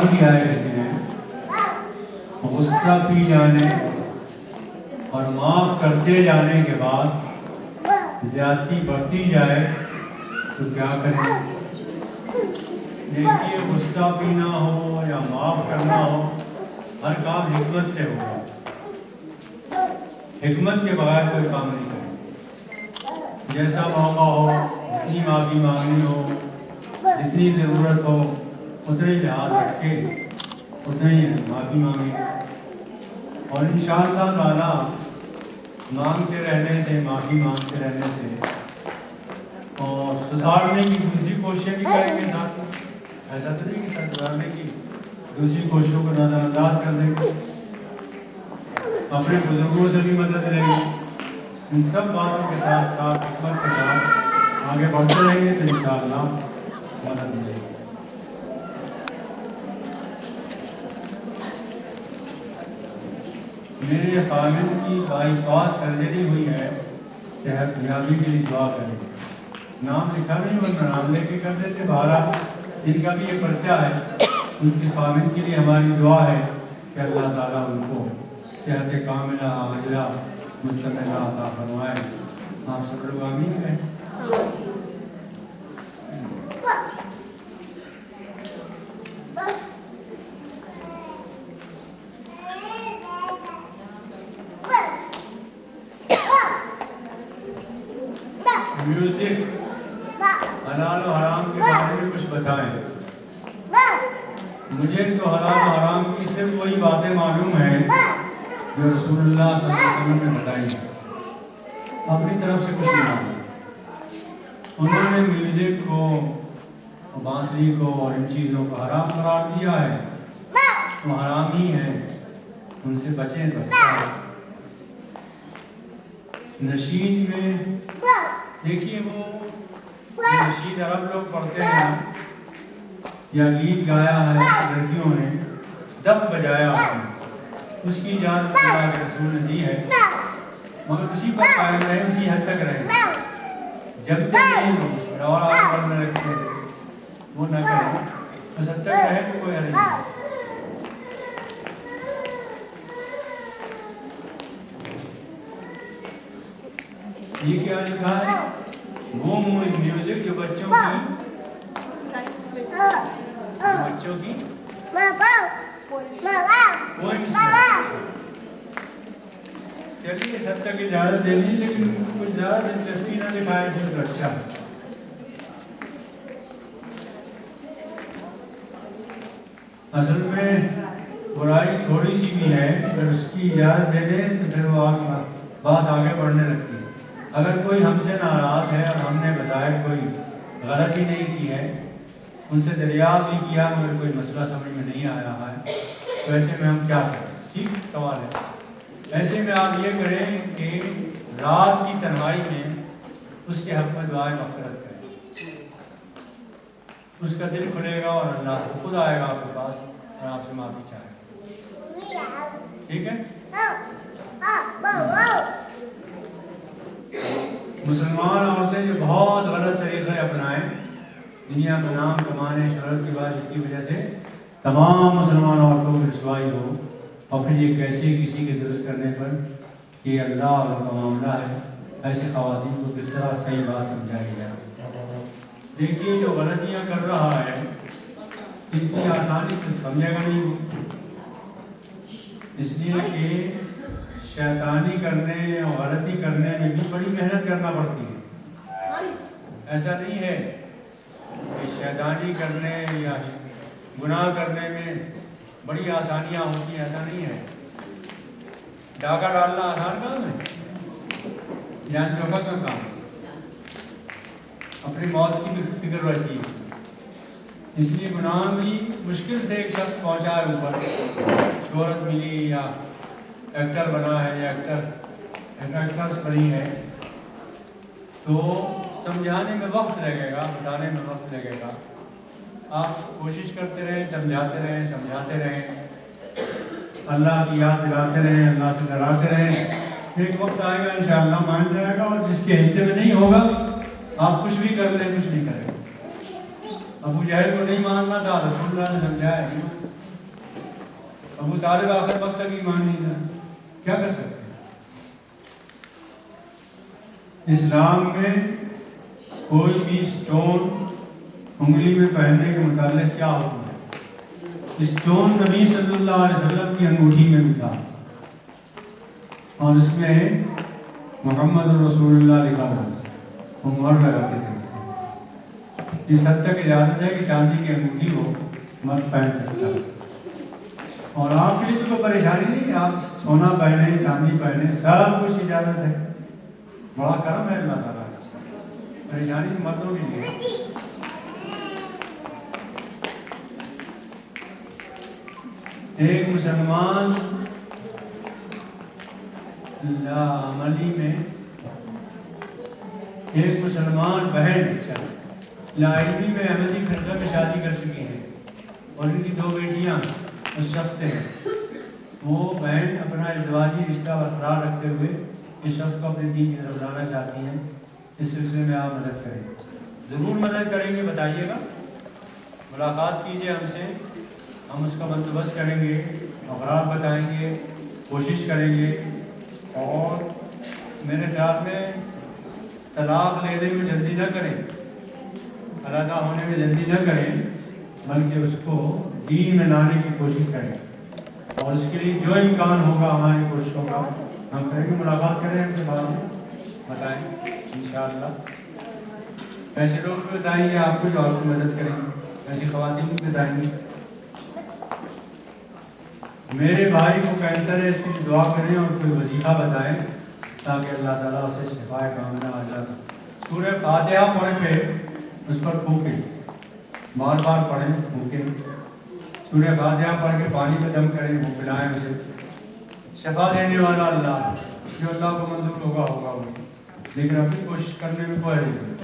کیا ہے کسی نے غصہ پی جانے اور معاف کرتے جانے کے بعد زیادتی بڑھتی جائے تو کیا کریں؟ دیکھیے غصہ پینا ہو یا معاف کرنا ہو، ہر کام حکمت سے ہوگا. حکمت کے بغیر کوئی کام نہیں کرے. جیسا موقع ہو، جتنی معافی مانگنی ہو، جتنی ضرورت ہو اتنے لحاظ رکھ کے اتنے ہی معافی مانگیں. اور انشاءاللہ تعالی مانگتے رہنے سے، معافی مانگتے رہنے سے اور سدھارنے کی دوسری کوششیں بھی کریں گے ساتھ. ایسا تو نہیں کہ سدھارنے کی دوسری کوششوں کو نظر انداز کر دیں گے. اپنے بزرگوں سے بھی مدد لیں گے. ان سب باتوں کے ساتھ ساتھ حکمت کے ساتھ آگے بڑھتے رہیں گے تو انشاءاللہ مدد ملے گی. میرے خامد کی بائی پاس سرجری ہوئی ہے، صحت یابی کے لیے دعا کریں. نام لکھا نہیں ورنہ نام لے کے کر دیتے. بہرحال ان کا بھی یہ پرچہ ہے. ان کے خامد کے لیے ہماری دعا ہے کہ اللہ تعالیٰ ان کو صحت کاملہ عاجلہ مستمرہ عطا فرمائے. آپ سب لوگ آمین کہیں. میوزک حلال و حرام کے بارے میں کچھ بتائیں. مجھے تو حلال و حرام کی صرف وہی باتیں معلوم ہیں جو رسول اللہ صلی اللہ علیہ وسلم نے بتائی ہیں. اپنی طرف سے کچھ نہیں معلوم. انہوں نے میوزک کو، بانسری کو اور ان چیزوں کو حرام قرار دیا ہے. وہ حرام ہی ہے، ان سے بچیں تو اچھا ہے. نشید میں دیکھیے وہ نشید عرب لوگ پڑھتے ہیں یا گیت گایا ہے لڑکیوں نے، دف بجایا ہے، اس کی اجازت اللہ کے رسول نے دی ہے. مگر اسی پر قائم رہے، اسی حد تک رہے. جب تک نہیں ہو اس پر اور آگے بڑھنے رکھتے وہ نہ کریں، بس حد تک رہے تو کوئی حرج نہیں. یہ کیا لکھا ہے؟ وہ میوزک جو بچوں کی چلیے سب تک اجازت دے دی، لیکن کچھ زیادہ دلچسپی نہ دکھائے تو اچھا. اصل میں برائی تھوڑی سی بھی ہے، اگر اس کی اجازت دے دیں تو پھر وہ بات آگے بڑھنے لگتی ہے. اگر کوئی ہم سے ناراض ہے اور ہم نے بظاہر کوئی غلطی نہیں کی ہے، ان سے دریافت بھی کیا مگر کوئی مسئلہ سمجھ میں نہیں آ رہا ہے، تو ایسے میں ہم کیا کریں؟ ٹھیک سوال ہے. ایسے میں آپ یہ کریں کہ رات کی تنہائی میں اس کے حق میں دعائے مغفرت کریں. اس کا دل کھلے گا اور اللہ خود آئے گا آپ کے پاس اور آپ سے معافی چاہے گا. ٹھیک ہے؟ مسلمان عورتیں جو بہت غلط طریقے اپنائیں دنیا میں نام کمانے شہرت کے بعد، جس کی وجہ سے تمام مسلمان عورتوں کی رسوائی ہو، اور پھر یہ کیسے کسی کے درست کرنے پر کہ اللہ اور کا معاملہ ہے، ایسے خواتین کو کس طرح صحیح بات سمجھائی جائے. دیکھیے جو غلطیاں کر رہا ہے اتنی آسانی سے سمجھے گا نہیں، اس لیے کہ شیطانی کرنے اور غلطی کرنے میں بھی بڑی محنت کرنا پڑتی ہے. ایسا نہیں ہے کہ شیطانی کرنے یا گناہ کرنے میں بڑی آسانیاں ہوتی ہیں، ایسا نہیں ہے. ڈاکہ ڈالنا آسان کام ہے، جان چوکا کا کام ہے. اپنی موت کی بھی فکر رہتی ہے. اس لیے گناہ بھی مشکل سے ایک شخص پہنچا ہے اوپر، شہرت ملی یا ایکٹر بنا ہے یا ایکٹرس بنی ہے، تو سمجھانے میں وقت لگے گا، بتانے میں وقت لگے گا. آپ کوشش کرتے رہیں، سمجھاتے رہیں، اللہ کی یاد دلاتے رہیں، اللہ سے ڈراتے رہیں. ایک وقت آئے گا انشاءاللہ مان جائے گا، اور جس کے حصے میں نہیں ہوگا آپ کچھ بھی کر لیں کچھ نہیں کریں گے. ابو جہل کو نہیں ماننا تھا، رسول اللہ نے سمجھایا نہیں ماننا. ابو طالب آخر وقت تک ایمان نہیں تھا، کیا کر سکتے ہیں؟ اسلام میں کوئی بھی اسٹون انگلی میں پہننے کے متعلق کیا حکم ہے؟ اسٹون نبی صلی اللہ علیہ وسلم کی انگوٹھی میں بھی تھا اور اس میں محمد رسول اللہ لکھا ہوا، وہ مہر لگاتے تھے. اس حد تک اجازت ہے کہ چاندی کی انگوٹھی کو مت پہن سکتا. اور آپ کے لیے تو کوئی پریشانی نہیں، آپ سونا پہنے، چاندی پہنے، سب کچھ اجازت ہے. بڑا کرم ہے اللہ تعالیٰ کا. پریشانی تو مردوں کے لیے. ایک مسلمان عملی میں ایک مسلمان بہن لاہوری میں احمدی فرقہ میں شادی کر چکی ہیں اور ان کی 2 بیٹیاں اس شخص سے ہیں. وہ بہن اپنا ازدواجی رشتہ برقرار رکھتے ہوئے اس شخص کو اپنے دین کی طرف لانا چاہتی ہیں. اس سلسلے میں آپ مدد کریں. ضرور مدد کریں گے، بتائیے گا، ملاقات کیجیے ہم سے، ہم اس کا بندوبست کریں گے، اغراض بتائیں گے، کوشش کریں گے. اور میرے خیال میں طلاق لینے میں جلدی نہ کریں، علیحدہ ہونے میں جلدی نہ کریں، بلکہ اس کو دین میں لانے کی کوشش کریں. اور اس کے لیے جو امکان ہوگا ہماری کوششوں کا ہم کریں گے. ملاقات کریں ہم سے بعد میں، بتائیں انشاءاللہ. ایسے لوگ بھی بتائیں گے آپ کو جو آپ کی مدد کریں گے، ایسی خواتین بھی بتائیں گی. میرے بھائی کو کینسر ہے، اس کی دعا کریں اور کوئی وظیفہ بتائیں تاکہ اللہ تعالیٰ اسے شفائے کاملہ عاجلہ. سورہ فاتحہ پڑھ کے اس پر پھونکیں، بار بار پڑھیں، پھونکیں. سورہ فاتحہ پڑھ کے پانی پہ دم کریں، وہ پلائیں اسے. شفا دینے والا اللہ، جو اللہ کو منظور ہوگا وہ، لیکن اپنی کوشش کرنے میں کوئی نہیں.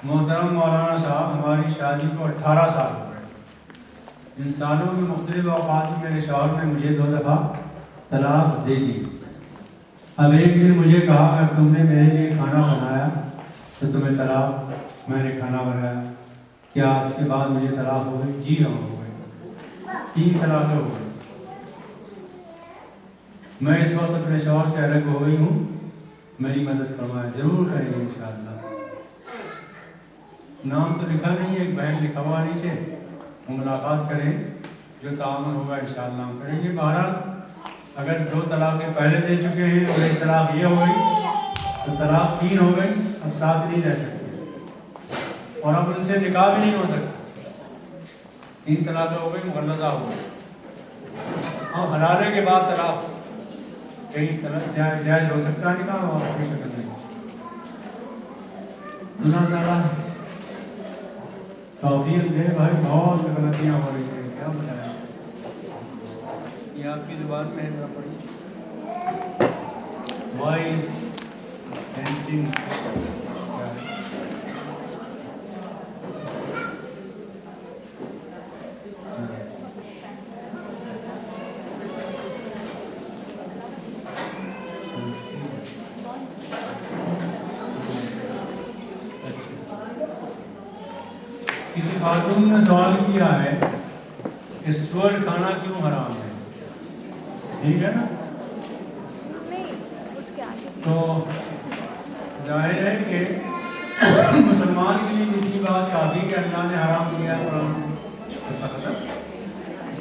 محترم مولانا صاحب، ہماری شادی کو 18 سال ہو گئے. ان سالوں میں مختلف اوقات میں میرے شوہر نے مجھے 2 دفعہ طلاق دے دی. اب ایک دن مجھے کہا اگر تم نے میرے لیے کھانا بنایا تو تمہیں طلاق، میں نے کھانا بنایا، کیا اس کے بعد مجھے طلاق ہو گئی؟ جی ہاں ہو گئی. 3 طلاقیں ہو گئی. میں اس وقت اپنے شوہر سے الگ ہو گئی ہوں، میری مدد فرمائیں. ضرور کریں گے انشاءاللہ. نام تو لکھا نہیں ہے، ایک بہن لکھا ہوا نیچے، وہ ملاقات کریں، جو تعاون ہوگا انشاءاللہ ہم کریں گے. بہرحال اگر 2 طلاقیں پہلے دے چکے ہیں اور ایک طلاق یہ ہو گئی تو طلاق 3 ہو گئی. اب ساتھ نہیں رہ سکتے اور اب ان سے نکاح بھی نہیں ہو سکتا. 3 طلاقیں ہو گئی، مغلظہ ہو گئی. اور حلالے کے بعد طلاق کہیں طلاق جائز ہو سکتا ہے نکاح، اور کوئی شکل نہیں. اللہ تعالیٰ توفیق دے. بھائی بہت غلطیاں ہو رہی ہیں، کیا بتائیں. یہ آپ کی زبان میں ہے، ذرا پڑھیے. وائس پینٹنگ کسی خاتون نے سوال کیا ہے کہ سور کھانا کیوں حرام ہے؟ ٹھیک ہے نا؟ تو ظاہر ہے کہ مسلمان کے لیے اتنی بات کافی کہ اللہ نے حرام کیا ہے قرآن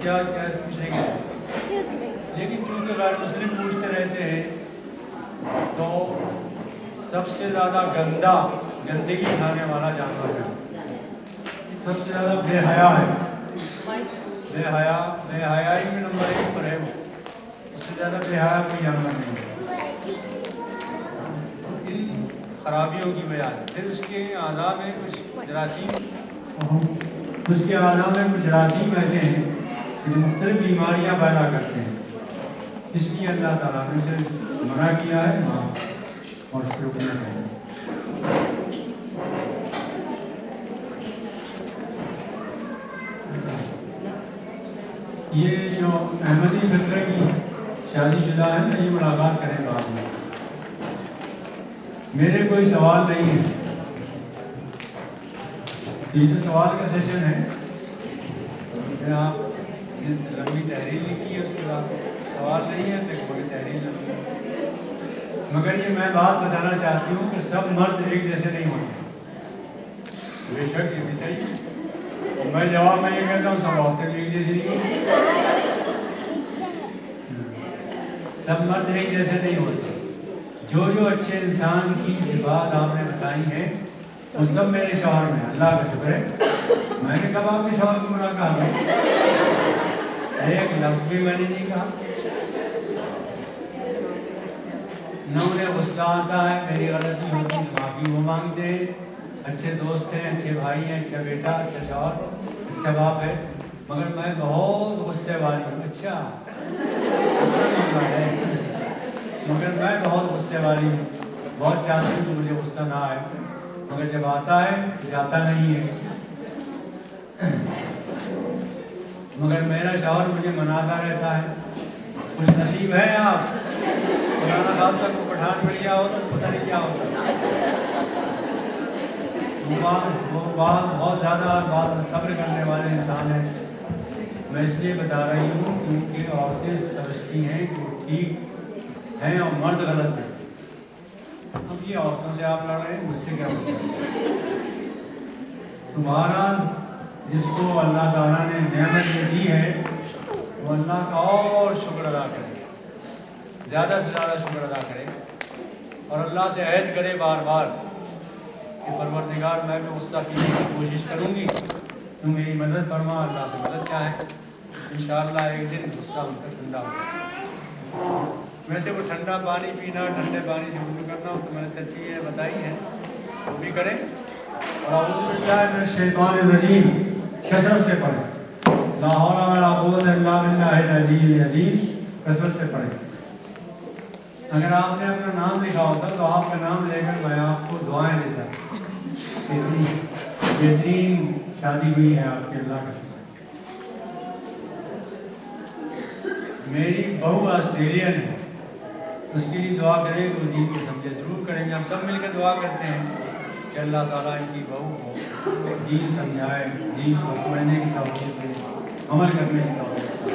کیا پوچھیں گے. لیکن کیونکہ غیر مسلم پوچھتے رہتے ہیں تو سب سے زیادہ گندگی کھانے والا جانور ہے، سب سے زیادہ بے حیا ہے. بے حیائی میں نمبر 1 پر ہے. وہ اس سے زیادہ بے حیا کوئی جانور نہیں ہے. ان خرابیوں کی وجہ سے پھر اس کے اعضاء میں کچھ جراثیم ایسے ہیں جو مختلف بیماریاں پیدا کرتے ہیں. اس لیے اللہ تعالیٰ نے اسے منع کیا ہے اور اس سے رکنا چاہیے. یہ جو احمدی فرقہ کی شادی شدہ ہے نا، یہ ملاقات کریں بعد میں. میرے کوئی سوال نہیں ہے، یہ تو سوال کا سیشن ہے، پھر آپ نے لمبی تحریر لکھی ہے، اس کے بعد سوال نہیں ہے تو کوئی تحریر نہیں ہے۔ مگر یہ میں بات بتانا چاہتی ہوں کہ سب مرد ایک جیسے نہیں ہوتے، بے شک یہ بھی صحیح، میں جواب میں یہ کہتا ہوں سب عورتیں بھی ایک جیسی نہیں ہوتی، سب مرد ایک جیسے نہیں ہوتے۔ جو اچھے انسان کی صفات آپ نے بتائی ہیں وہ سب میرے شوہر میں، اللہ کا شکر ہے۔ میں نے کب آپ کے شوہر کو برا کہا؟ ایک لفظ بھی میں نے نہیں کہا، نہ انہیں غصہ آتا ہے، میری غلطی ہوتی معافی وہ مانگتے ہیں، اچھے دوست ہیں، اچھے بھائی ہیں، اچھا بیٹا، اچھا شوہر، اچھا باپ ہے، مگر میں بہت غصے والی ہوں۔ اچھا مگر میں بہت غصے والی ہوں، بہت چاہتی ہوں کہ مجھے غصہ نہ آئے، مگر جب آتا ہے تو جاتا نہیں ہے۔ مگر میرا شوہر مجھے مناتا رہتا ہے۔ خوش نصیب ہے آپ، مولانا خاصہ کو پٹھان مل گیا ہوتا تو پتہ نہیں کیا ہوتا۔ وہ بہت زیادہ بات صبر کرنے والے انسان ہیں۔ میں اس لیے بتا رہی ہوں کیونکہ عورتیں سمجھتی ہیں کہ وہ ٹھیک ہیں اور مرد غلط ہیں۔ اب یہ عورتوں سے آپ لڑ رہے ہیں، مجھ سے کیا مطلب؟ تمہارا جس کو اللہ تعالیٰ نے نعمت دی ہے وہ اللہ کا اور شکر ادا کرے، زیادہ سے زیادہ شکر ادا کرے، اور اللہ سے عہد کرے بار بار کہ پروردگار میں بھی غصہ پینے کی کوشش کروں گی، تو میری مدد فرما۔ اللہ سے مدد چاہے، انشاءاللہ ایک دن غصہ ان کا ٹھنڈا ہو جائے۔ ویسے وہ ٹھنڈا پانی پینا، ٹھنڈے پانی سے وضو کرنا تو میں نے ترتیبیں بتائی ہیں، وہ بھی کریں۔ اور اعوذ باللہ من الشیطان الرجیم کثرت سے پڑھیں، لا حول ولا قوت الا باللہ العلی العظیم کثرت سے پڑھیں۔ اگر آپ نے اپنا نام لکھا ہوتا تو آپ کا نام لے کر میں آپ کو دعائیں دیتا، اتنی بہترین شادی ہوئی ہے آپ کے، اللہ کا شکر۔ میری بہو آسٹریلین ہے، اس کے لیے دعا کریں کہ وہ دین کو سمجھے، ضرور کریں گے، ہم سب مل کے دعا کرتے ہیں کہ اللہ تعالیٰ ان کی بہو کو دین سمجھائے، دین کو سمجھنے کی توفیق دے، عمل کرنے کی توفیق دے۔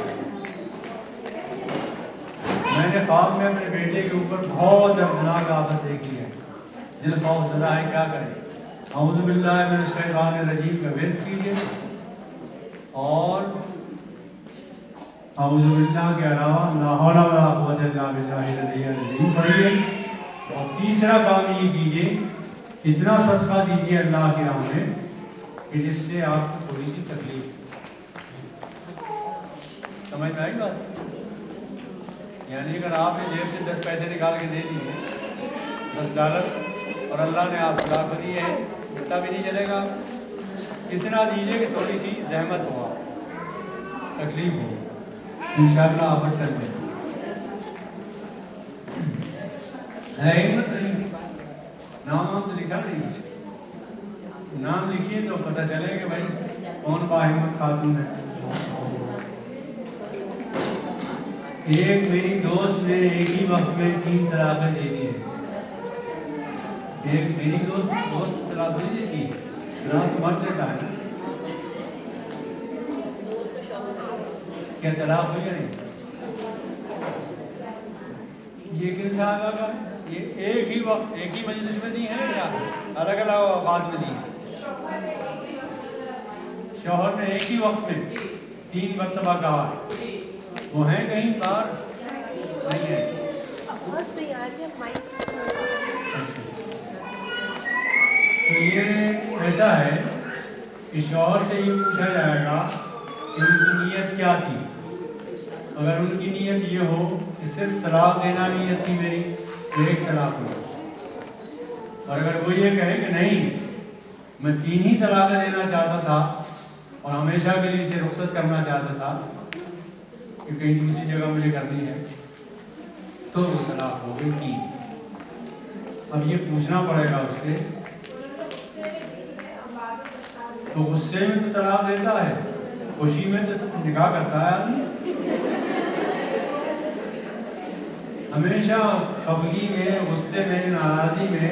میں نے خواب میں اپنے بیٹے کے اوپر بہت دردناک آفت دیکھی ہے، دل خوف زدہ ہے، کیا کریں؟ اعوذ باللہ من الشیطان الرجیم کا ورد کیجیے، اور اعوذ باللہ کے علاوہ لا حول ولا قوت الا باللہ العلی العظیم پڑھیے، اور تیسرا کام یہ کیجیے اتنا صدقہ دیجیے اللہ کی راہ میں کہ جس سے آپ کو تھوڑی سی تکلیف، سمجھ میں آئی بات؟ یعنی اگر آپ نے جیب سے 10 پیسے نکال کے دے دیے، $10، اور اللہ نے آپ کو لاکھ دیے ہیں، پتہ بھی نہیں چلے گا۔ اتنا دیجیے کہ تھوڑی سی زحمت ہو، تکلیف ہو، انشاءاللہ آپ ٹل جائیں۔ ہے ہمت نہیں، نام آپ تو لکھا نہیں، نام لکھیے تو پتہ چلے کہ بھائی کون باہمت خاتون ہے۔ ایک میری دوست نے ایک ہی وقت میں 3 طلاقیں دے دی ہیں۔ ایک میری دوست طلاق نہیں دیتی، طلاق مرد دیتا ہے نا، کیا طلاق ہوئی یا نہیں؟ یہ کن صحابہ کا؟ یہ ایک ہی وقت ایک ہی مجلس میں دی ہیں یا الگ الگ اوقات میں دی ہیں؟ شوہر نے ایک ہی وقت میں 3 مرتبہ کہا، وہ ہیں کہیں پار نہیں ہے؟ تو یہ ایسا ہے کہ شوہر سے یہ پوچھا جائے گا کہ ان کی نیت کیا تھی۔ اگر ان کی نیت یہ ہو کہ صرف طلاق دینا نیت تھی میری، تو 1 طلاق ہو، اور اگر وہ یہ کہے کہ نہیں میں 3 ہی طلاقیں دینا چاہتا تھا اور ہمیشہ کے لیے اسے رخصت کرنا چاہتا تھا کہ کہیں دوسری جگہ مجھے کرنی ہے، تو وہ طلاق ہو گئی 3۔ اب یہ پوچھنا پڑے گا اس سے، تو غصے میں تو طلاق دیتا ہے، خوشی میں تو نکاح کرتا ہے آدمی۔ ہمیشہ خفگی میں، غصے میں، ناراضی میں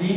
3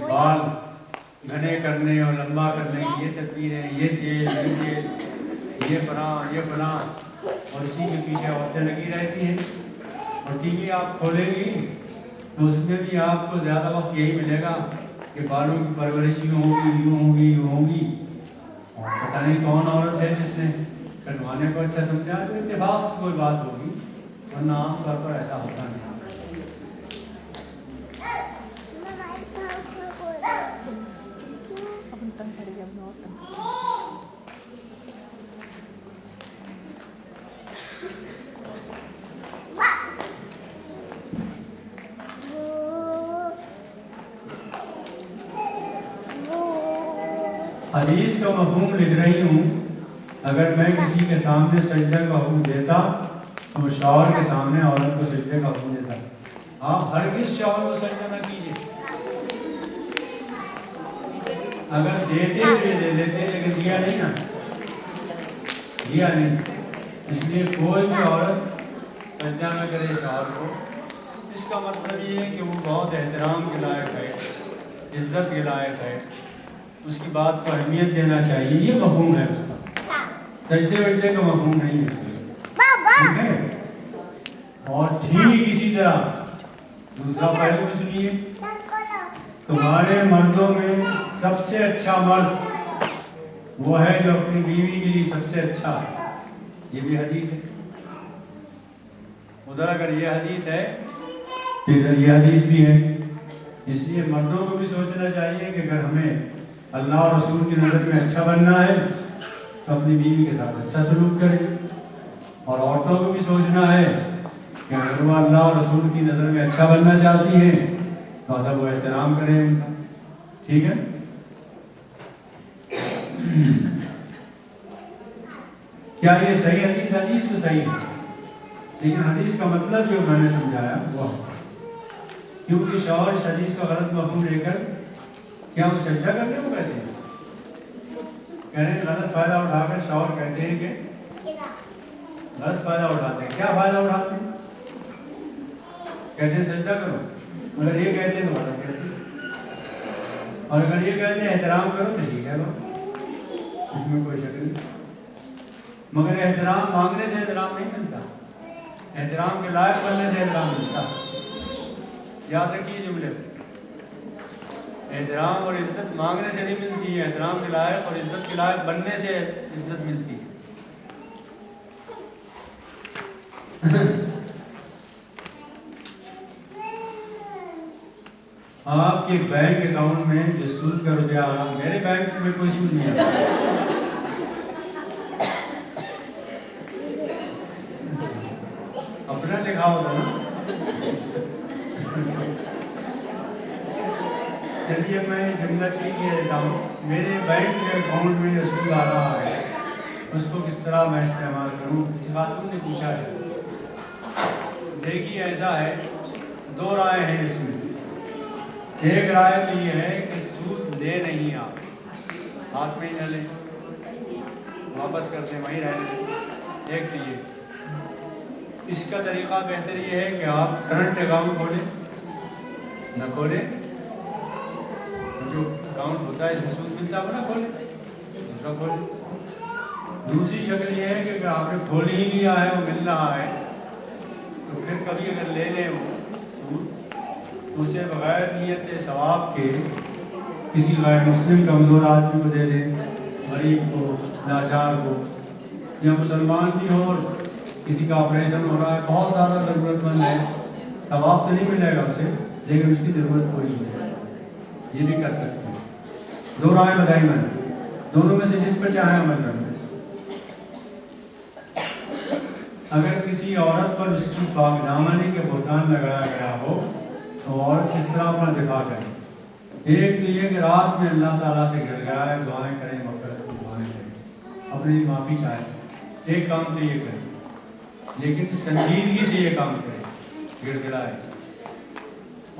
بال گھنے کرنے اور لمبا کرنے کی یہ تدبیریں، یہ تیل، یہ فلاں اور اسی کے پیچھے عورتیں لگی رہتی ہیں. اور ٹی وی آپ کھولیں گی تو اس میں بھی آپ کو زیادہ وقت یہی ملے گا کہ بالوں کی پرورش یوں ہوگی. اور پتہ نہیں کون عورت ہے جس نے کٹوانے کو اچھا سمجھا. تو اتفاق کی کوئی بات ہوگی، ورنہ عام طور پر ایسا ہوتا نہیں. حدیث کا مفہوم لکھ رہی ہوں. اگر میں کسی کے سامنے سجدہ کا حکم دیتا تو شوہر کے سامنے عورت کو سجدے کا حکم دیتا. آپ ہرگز شوہر کو سجدہ نہ کیجیے. اگر دیتے دے لیتے لیکن دیا نہیں نا، دیا نہیں. اس لیے کوئی بھی عورت سجدہ نہ کرے شوہر کو. اس کا مطلب یہ ہے کہ وہ بہت احترام کے لائق ہے، عزت کے لائق ہے، اس کی بات کو اہمیت دینا چاہیے. یہ مفہوم ہے اس کا، سجدے وجدے کا مفہوم نہیں ہے اس کا. ٹھیک ہے. اور ٹھیک اسی طرح دوسرا پہلو بھی سنیے. تمہارے مردوں میں سب سے اچھا مرد وہ ہے جو اپنی بیوی کے لیے سب سے اچھا ہے. یہ بھی حدیث ہے. ادھر اگر یہ حدیث ہے تو ادھر یہ حدیث بھی ہے. اس لیے مردوں کو بھی سوچنا چاہیے کہ اگر ہمیں اللہ اور رسول کی نظر میں اچھا بننا ہے تو اپنی بیوی کے ساتھ اچھا سلوک کریں. اور عورتوں کو بھی سوچنا ہے کہ اگر وہ اللہ اور رسول کی نظر میں اچھا بننا چاہتی ہیں تو ادب و احترام کریں ان کا. ٹھیک ہے. کیا یہ صحیح حدیث؟ حدیث تو صحیح ہے، لیکن حدیث کا مطلب جو میں نے سمجھایا وہ، کیونکہ شوہر اس حدیث کا غلط مفہوم لے کر کیا ہم سجدہ کرنے کو کہتے ہیں، کہہ رہے ہیں غلط فائدہ اٹھا کر شوہر کہتے ہیں کہ غلط فائدہ اٹھاتے ہیں. کیا فائدہ اٹھاتے ہیں؟ کہتے ہیں سجدہ کرو. اگر یہ کہتے ہیں تو غلط کہتے ہیں، اور اگر یہ کہتے ہیں احترام کرو تو ٹھیک ہے، اس میں کوئی شک نہیں. مگر احترام مانگنے سے احترام نہیں ملتا، احترام کے لائق بننے سے احترام ملتا. یاد رکھیے جملے کو. احترام اور عزت مانگنے سے نہیں ملتی ہے، احترام کے لائق اور عزت کے لائق بننے سے عزت ملتی ہے. آپ کے بینک اکاؤنٹ میں جو سود کا روپیہ آ رہا، میرے بینک میں کوئی سود نہیں آ رہا. اپنا لکھا ہوتا نا. چلیے میں جملہ چینج کیا دیتا ہوں. میرے بینک کے اکاؤنٹ میں جو سود آ رہا ہے اس کو کس طرح میں استعمال کروں. کسی خاتون نے پوچھا ہے. دیکھیے ایسا ہے، دو رائے ہیں اس میں. ایک رائے تو یہ ہے کہ سود لے نہیں، آپ ہاتھ میں ہی نہ لیں، واپس کر دیں، وہیں رہ لیں. ایک تو یہ. اس کا طریقہ بہتر یہ ہے کہ آپ کرنٹ اکاؤنٹ کھولیں، نہ کھولیں جو اکاؤنٹ ہوتا ہے اس میں سود ملتا ہے وہ نہ کھولیں، دوسرا کھولیں. دوسری شکل یہ ہے کہ اگر آپ نے کھول ہی لیا ہے، وہ مل رہا ہے، تو پھر کبھی اگر لے لیں وہ سود، اسے بغیر نیت ثواب کے کسی غیر مسلم کمزور آدمی کو دے دیں، غریب کو، لاچار کو، یا مسلمان بھی ہو اور کسی کا آپریشن ہو رہا ہے، بہت زیادہ ضرورت مند ہے، ثواب تو نہیں ملے گا اسے لیکن اس کی ضرورت کوئی نہیں ہے. یہ بھی کر سکتے ہیں. دو رائے بتائی میں نے، دونوں میں سے جس پر چاہیں عمل کریں. اگر کسی عورت پر اس کی پاک دامنی کے بہتان لگایا گیا ہو تو عورت کس طرح اپنا دفاع کرے. ایک تو یہ کہ رات میں اللہ تعالیٰ سے گر گیا ہے، دعائیں کریں، مغفرت کی دعائیں کریں، اپنی معافی چاہیں. ایک کام تو یہ کریں، لیکن سنجیدگی سے یہ کام کریں، گڑ گڑائے.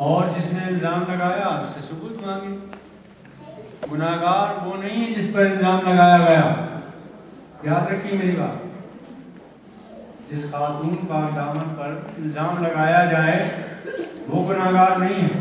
اور جس نے الزام لگایا اس سے ثبوت مانگے. گناہگار وہ نہیں ہے جس پر الزام لگایا گیا. یاد رکھیے میری بات. جس خاتون پاک دامن پر الزام لگایا جائے وہ گناہگار نہیں ہے،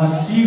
80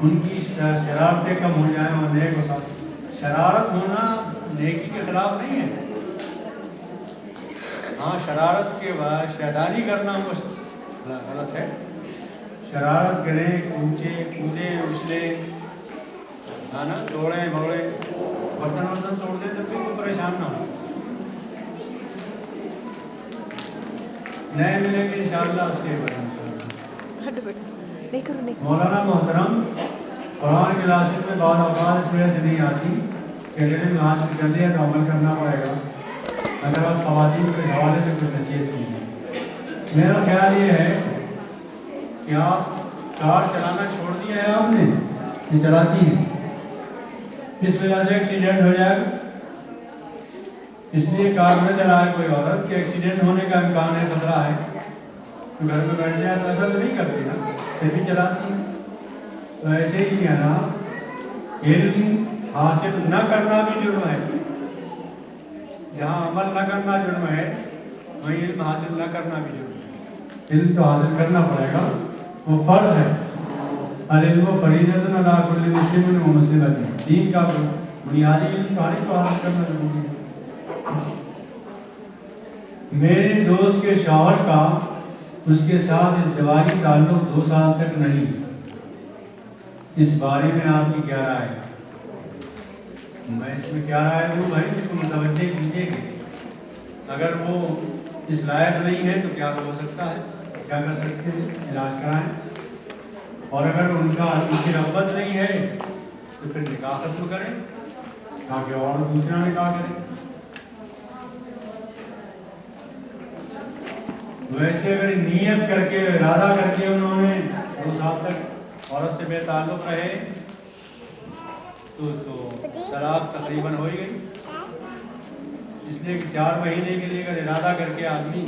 ان کی شرارتیں کم ہو جائیں اور نیک ہو سکے. شرارت ہونا نیکی کے خلاف نہیں ہے. ہاں شرارت کے بعد شیطانی کرنا وہ غلط ہے. شرارت کریں, کودیں اچھلیں, نا توڑیں بھگڑیں, برتن توڑ دیں تو پھر پریشان نہ ہو. نئے ملیں گے انشاءاللہ اس کے بعد. مولانا محترم, قرآن کلاسز میں بعض اوقات اس وجہ سے نہیں آتی کہ علم حاصل کر لیا تو عمل کرنا پڑے گا. اگر آپ خواتین کے حوالے سے کچھ نصیحت کیجیے. میرا خیال یہ ہے کہ آپ کار چلانا چھوڑ دیا ہے آپ نے, یہ چلاتی ہیں, اس وجہ سے ایکسیڈنٹ ہو جائے گا. اس لیے کار نہ چلائے کوئی عورت کہ ایکسیڈنٹ ہونے کا امکان ہے, خطرہ ہے. تو گھر میں بیٹھ جائے تو ایسا تو نہیں کرتی نا, پھر بھی چلاتی ہیں. تو ایسے ہی ہے نا, علم حاصل نہ کرنا بھی جرم ہے. جہاں عمل نہ کرنا جرم ہے وہیں علم حاصل نہ کرنا بھی جرم ہے. علم تو حاصل کرنا پڑے گا, وہ فرض ہے. العلم فریضۃ علی کل مسلم و مسلمۃ. دین کا بنیادی علم تاریخ کو حاصل کرنا ضروری ہے. میرے دوست کے شوہر کا اس کے ساتھ ازدواجی تعلق 2 سال تک نہیں, اس بارے میں آپ کی کیا رائے ہے؟ میں اس میں کیا رائے دوں بھائی, اس کو متوجہ کیجیے کہ اگر وہ اس لائق نہیں ہے تو کیا ہو سکتا ہے, کیا کر سکتے ہیں, علاج کرائیں. اور اگر ان کا کی رغبت نہیں ہے تو پھر نکاح ختم کریں تاکہ اور دوسرا نکاح کریں. ویسے اگر نیت کر کے, ارادہ کر کے انہوں نے 2 سال تک عورت سے بے تعلق رہے تو طلاق تقریباً ہو ہی گئی. اس لیے کہ 4 مہینے کے لیے اگر ارادہ کر کے آدمی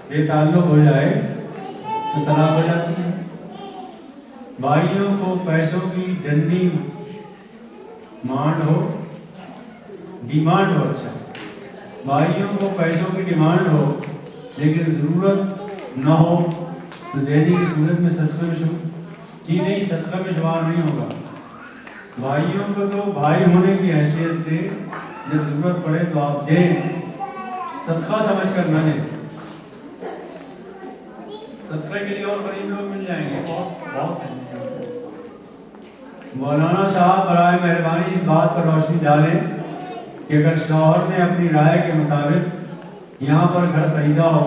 بے تعلق ہو جائے تو طلاق ہو جاتی ہے. بھائیوں کو پیسوں کی ڈنڈی ڈیمانڈ ہو, اچھا بھائیوں کو پیسوں کی ڈیمانڈ ہو لیکن ضرورت نہ ہو تو دینے کی صورت میں صدقہ میں صدقہ میں شمار نہیں ہوگا. بھائیوں کو تو بھائی ہونے کی حیثیت سے جب ضرورت پڑے تو آپ دیں, صدقہ سمجھ کر نہ دیں. صدقے کے لیے اور غریب لوگ مل جائیں گے, بہت ہیں. مولانا صاحب برائے مہربانی اس بات پر روشنی ڈالیں کہ اگر شوہر نے اپنی رائے کے مطابق یہاں پر گھر خریدا ہو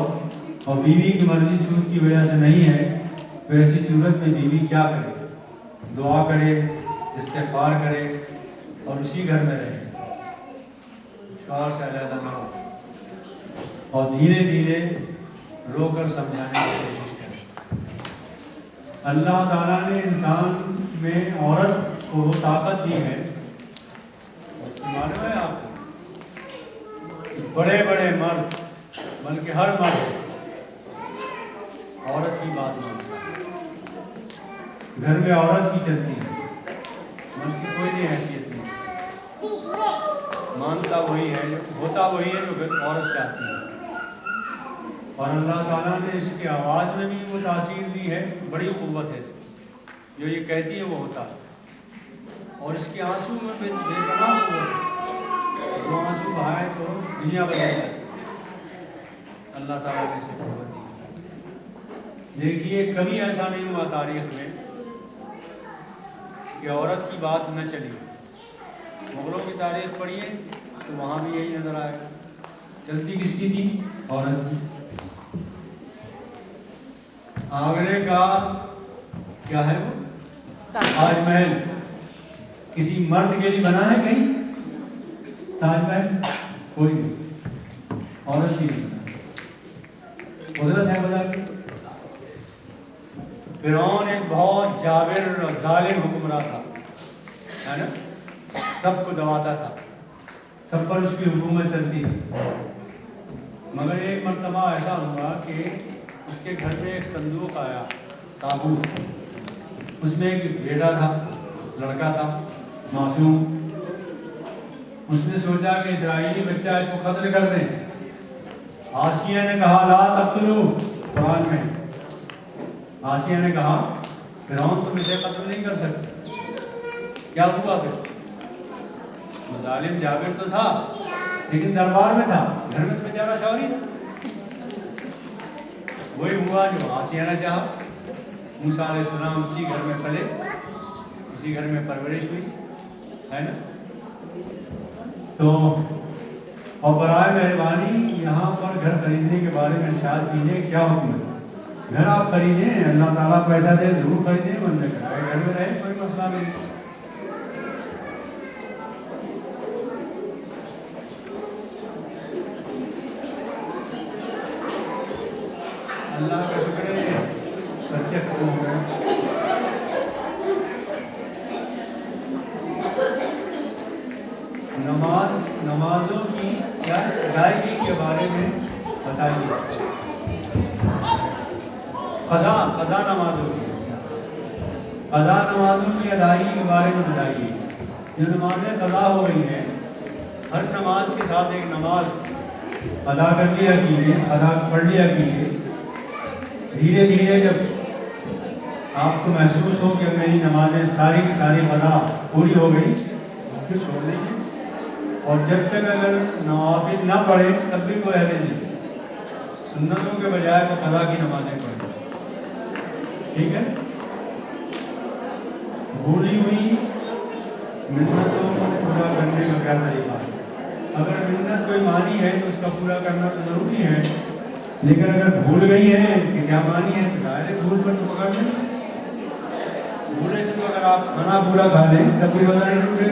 اور بیوی کی مرضی سود کی وجہ سے نہیں ہے تو ایسی صورت میں بیوی کیا کرے؟ دعا کرے, استغفار کرے اور اسی گھر میں رہے, شوہر سے علیحدہ نہ ہو, اور دھیرے دھیرے رو کر سمجھانے کی کوشش کرے. اللہ تعالیٰ نے انسان میں عورت کو وہ طاقت دی ہے, معلوم ہے آپ کو, بڑے بڑے مرد بلکہ ہر مرد عورت کی بات مانتا ہے. گھر میں عورت کی چلتی ہے, مرد کی کوئی نہیں حیثیت نہیں. مانتا وہی ہے, ہوتا وہی ہے جو عورت چاہتی ہے. اور اللہ تعالیٰ نے اس کی آواز میں بھی وہ تاثیر دی ہے, بڑی قوت ہے اس کی, جو یہ کہتی ہے وہ ہوتا ہے. اور اس کے آنسو میں بے پناہ قوت ہے, وہ آنسو بہائے تو دنیا بدل جائے. اللہ تعالیٰ نے اسے قوت دی. دیکھیے کبھی ایسا نہیں ہوا تاریخ میں کہ عورت کی بات نہ چلی. مغلوں کی تاریخ پڑھیے تو وہاں بھی یہی نظر آئے گا, چلتی کس کی تھی؟ عورت کی. آگرے کا کیا ہے وہ تاج محل کسی مرد کے لیے بنا ہے کہیں؟ تاج محل کوئی نہیں, عورت کی نہیں بنا. قدرت ہے بتا کے. فرعون ایک بہت جابر اور ظالم حکمراں تھا, ہے نا, سب کو دباتا تھا, سب پر اس کی حکومت چلتی تھی. مگر ایک مرتبہ ایسا ہوا کہ اس کے گھر میں ایک صندوق آیا, تابوت. اس میں ایک بیٹا تھا, لڑکا تھا, معصوم. اس نے سوچا کہ اسرائیلی بچہ اس کو قتل کر دیں. آسیہ نے کہا لا تقتلوا, قرآن میں آسیہ نے کہا فرعون تم اسے قتل نہیں کر سکتے. کیا ہوا پھر؟ مظالم جابر تو تھا لیکن دربار میں تھا، گھر میں تو بیچارہ شوہری تھا. وہی ہوا جو وہاں سے آنا چاہا. موسیٰ علیہ السلام اسی گھر میں پلے، اسی گھر میں پرورش ہوئی ہے نا. تو اور برائے مہربانی یہاں پر گھر خریدنے کے بارے میں ارشاد کیجیے کیا حکم ہے. گھر آپ خریدیں، اللہ تعالیٰ پیسہ دے ضرور خریدیں، بندے کرائے گھر میں رہے کوئی مسئلہ نہیں. اللہ کا شکر ہے بچے ختم ہو گئے. نمازوں کی ادائیگی کے بارے میں بتائیے. قضا نمازوں کی ادائیگی کے بارے میں بتائیے. جو نمازیں قضا ہو رہی ہیں، ہر نماز کے ساتھ ایک نماز ادا کر لیا کیجیے، پڑھ لیا کیجیے. دھیرے دھیرے جب آپ کو محسوس ہو کہ میری نمازیں ساری کی ساری قضا پوری ہو گئی، پھر چھوڑ دیجیے. اور جب تک اگر نوافل نہ پڑھے تب بھی کوئی حرج نہیں، سنتوں کے بجائے وہ قضا کی نمازیں پڑھیں. ٹھیک ہے. بھولی ہوئی منتوں کو پورا کرنے کا کیا طریقہ ہے؟ اگر منت کوئی مانی ہے تو اس کا پورا کرنا تو ضروری ہے، لیکن اگر بھول گئی ہے کہ کیا مانی ہے تو ظاہر ہے بھول پر تو پکڑ لیں. بھولے سے تو اگر آپ کھانا پورا کھا لیں تب بھی روزہ نہیں ٹوٹے.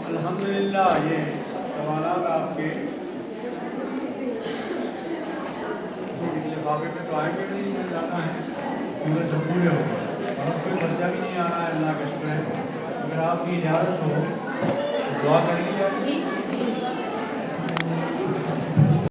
الحمدللہ یہ سوالات آپ کے لفافے پہ تو آئیں گے نہیں، مل جاتا ہے کیونکہ سب پورے ہو گئے اور کوئی بچہ بھی نہیں آ رہا ہے. اللہ کا شکر ہے. اگر آپ کی اجازت ہو دعا کریں.